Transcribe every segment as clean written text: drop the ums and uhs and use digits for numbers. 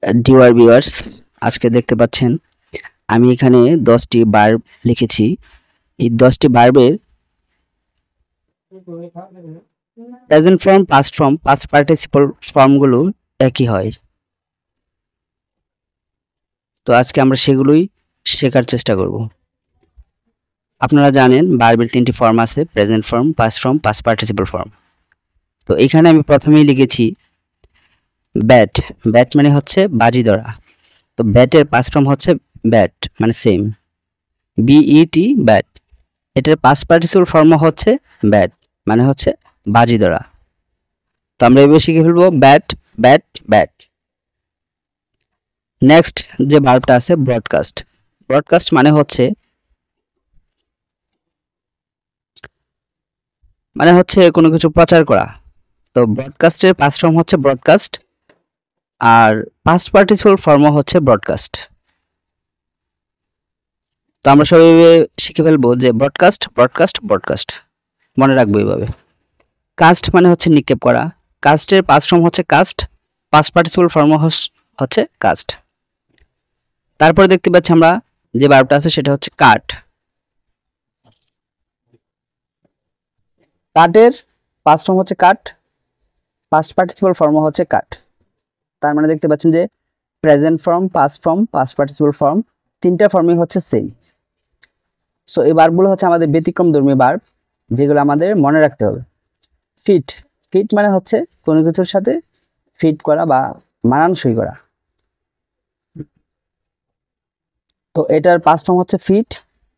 Dear viewers, আজকে দেখতে পাচ্ছেন আমি এখানে 10টি ভার্ব লিখেছি। এই 10টি ভার্বের present form, past form, past participle ফর্মগুলো একই হয়। তো আজকে আমরা সেগুলোই শেখার চেষ্টা করব। আপনারা জানেন ভার্বের 3টি ফর্ম আছে, present form, past form, past participle form. তো এখানে আমি প্রথমেই লিখেছি ব্যাট। ব্যাট মানে হচ্ছে বাজি ধরা। তো ব্যাটের পাস্ট ফর্ম হচ্ছে ব্যাট, মানে সেম, বিইটি, ব্যাট। এটার পাস্ট পার্টিসিপল ফর্ম হচ্ছে ব্যাট, মানে হচ্ছে বাজি ধরা। তো আমরা এবার শিখে ফেলবো ব্যাট, ব্যাট, ব্যাট। নেক্সট যে ভার্বটা আছে ব্রডকাস্ট। ব্রডকাস্ট মানে হচ্ছে কোনো কিছু প্রচার করা। তো ব্রডকাস্টের পাস্ট ফর্ম হচ্ছে ব্রডকাস্ট, আর পাস্ট পার্টিসিপল ফর্ম হচ্ছে ব্রডকাস্ট। তো আমরা সবাই শিখে ফেলবো যে ব্রডকাস্ট, ব্রডকাস্ট, ব্রডকাস্ট, মনে রাখবো এইভাবে। কাস্ট মানে হচ্ছে নিক্ষেপ করা। কাস্টের পাস্ট ফর্ম হচ্ছে কাস্ট, পাস্ট পার্টিসিপল ফর্ম হচ্ছে কাস্ট। তারপরে দেখতে পাচ্ছি আমরা যে ভার্বটা আছে সেটা হচ্ছে কাট। কাটের পাস্ট ফর্ম হচ্ছে কাট, পাস্ট পার্টিসিপল ফর্ম হচ্ছে কাট। তার মানে দেখতে পাচ্ছেন যে present form, past participle form, তিনটা ফর্মই হচ্ছে সেম। সো এই ভার্বগুলো হচ্ছে আমাদের ব্যতিক্রমধর্মী ভার্ব, যেগুলো আমাদের মনে রাখতে হবে। ফিট। ফিট মানে হচ্ছে কোনো কিছুর সাথে ফিট করা বা মানানসই করা। তো এটার পাস্ট ফর্ম হচ্ছে ফিট,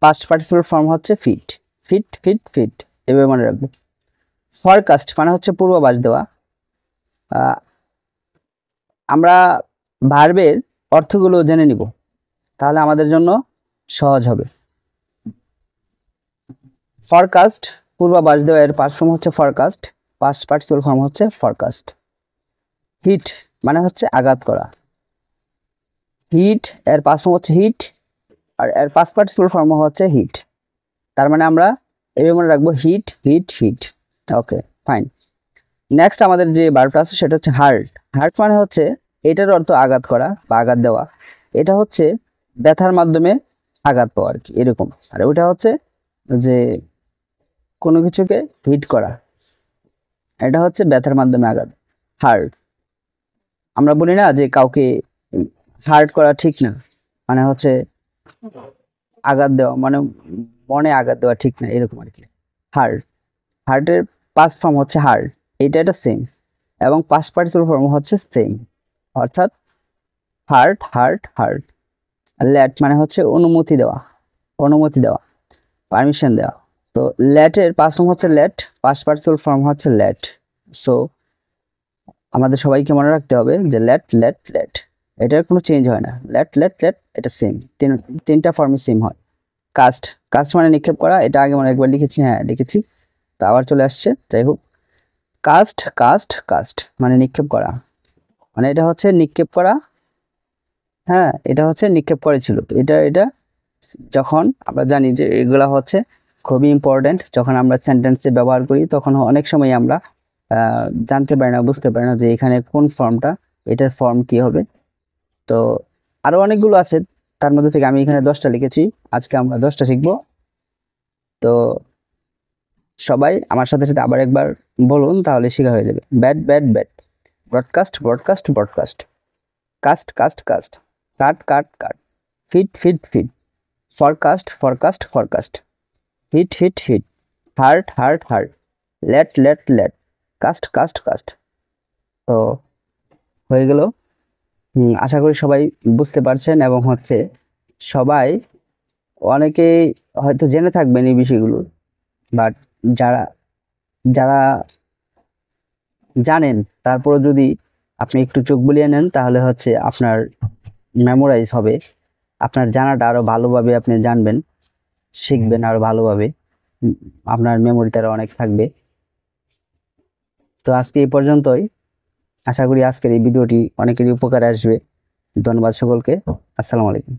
পাস্ট পার্টিসিপল ফর্ম হচ্ছে ফিট। ফিট, ফিট, ফিট, এভাবে মনে রাখবো। ফরকাস্ট মানে হচ্ছে পূর্বাভাস দেওয়া। আমরা ভার্বের অর্থগুলো জেনে নিব, তাহলে আমাদের জন্য সহজ হবে। ফরকাস্ট, পূর্বাভাস দেওয়া, এর পাস্ট ফর্ম হচ্ছে ফরকাস্ট, পাস্ট পার্টিসিপল ফর্ম হচ্ছে ফরকাস্ট। হিট মানে হচ্ছে আঘাত করা। হিট এর পাস্ট ফর্ম হচ্ছে হিট, আর এর পাস্ট পার্টিসিপল ফর্ম হচ্ছে হিট। তার মানে আমরা এইভাবে মনে রাখবো হিট, হিট, হিট। ওকে, ফাইন। নেক্সট আমাদের যে ভার্বটা আছে সেটা হচ্ছে হার্ট। হার্ট মানে হচ্ছে, এটার অর্থ আঘাত করা বা আঘাত দেওয়া। এটা হচ্ছে ব্যথার মাধ্যমে আঘাত পাওয়া আর কি, এরকম। আর ওটা হচ্ছে যে কোনো কিছুকে হিট করা, এটা হচ্ছে ব্যথার মাধ্যমে আঘাত। হার্ট, আমরা বলি না যে কাউকে হার্ট করা ঠিক না, মানে হচ্ছে আঘাত দেওয়া, মানে মনে আঘাত দেওয়া ঠিক না, এরকম আর কি। হার্ট, হার্টের পাস্ট ফর্ম হচ্ছে হার্ট, এটা সেম, এবং পাস্ট পার্টিসিপল ফর্ম হচ্ছে সেম, অর্থাৎ হার্ট, হার্ট, হার্ট। লেট মানে হচ্ছে অনুমতি দেওয়া, অনুমতি দেওয়া, পারমিশন দেওয়া। তো লেটের পাস্ট ফর্ম হচ্ছে লেট, পাস্ট পার্টিসিপল ফর্ম হচ্ছে লেট। সো আমাদের সবাইকে মনে রাখতে হবে যে লেট, লেট, লেট, এটার কোনো চেঞ্জ হয় না। লেট, লেট, লেট, এটা সেম, তিনটা ফর্মই সেম হয়। কাস্ট, কাস্ট মানে নিক্ষেপ করা। এটা আগে মনে একবার লিখেছি, হ্যাঁ লিখেছি, তা আবার চলে আসছে, যাই হোক। কাস্ট, কাস্ট, কাস্ট মানে নিক্ষেপ করা, মানে এটা হচ্ছে নিক্ষেপ করা। হ্যাঁ, এটা হচ্ছে নিক্ষেপ করেছিল। এটা এটা যখন আমরা জানি যে এগুলা হচ্ছে খুবই ইম্পর্টেন্ট, যখন আমরা সেন্টেন্সে ব্যবহার করি তখন অনেক সময় আমরা জানতে পারি না, বুঝতে পারি না যে এখানে কোন ফর্মটা, এটার ফর্ম কি হবে। তো আরো অনেকগুলো আছে, তার মধ্যে থেকে আমি এখানে 10টা লিখেছি। আজকে আমরা 10টা শিখবো। তো সবাই আমার সাথে সাথে আবার একবার বলুন, তাহলে শেখা হয়ে যাবে। Bat, bat, bat. Broadcast, broadcast, broadcast. Cast, cast, cast. Cut, cut, cut. Fit, fit, fit. Forecast, forecast, forecast. Hit, hit, hit. Hurt, hurt, hurt. Let, let, let. Cast, cast, cast. তো হয়ে গেল। আশা করি সবাই বুঝতে পারছেন, এবং হচ্ছে সবাই, অনেকেই হয়তো জেনে থাকবেন এই বিষয়গুলো, বাট যারা যারা জানেন, তারপরে যদি আপনি একটু চোখ বুলিয়ে নেন, তাহলে হচ্ছে আপনার মেমোরাইজ হবে, আপনার জানাটা আরো ভালোভাবে আপনি জানবেন, শিখবেন আরো ভালোভাবে, আপনার মেমোরিতে আরো অনেক থাকবে। তো আজকে এই পর্যন্তই। আশা করি আজকের এই ভিডিওটি অনেকেরই উপকারে আসবে। ধন্যবাদ সকলকে। আসসালামু আলাইকুম।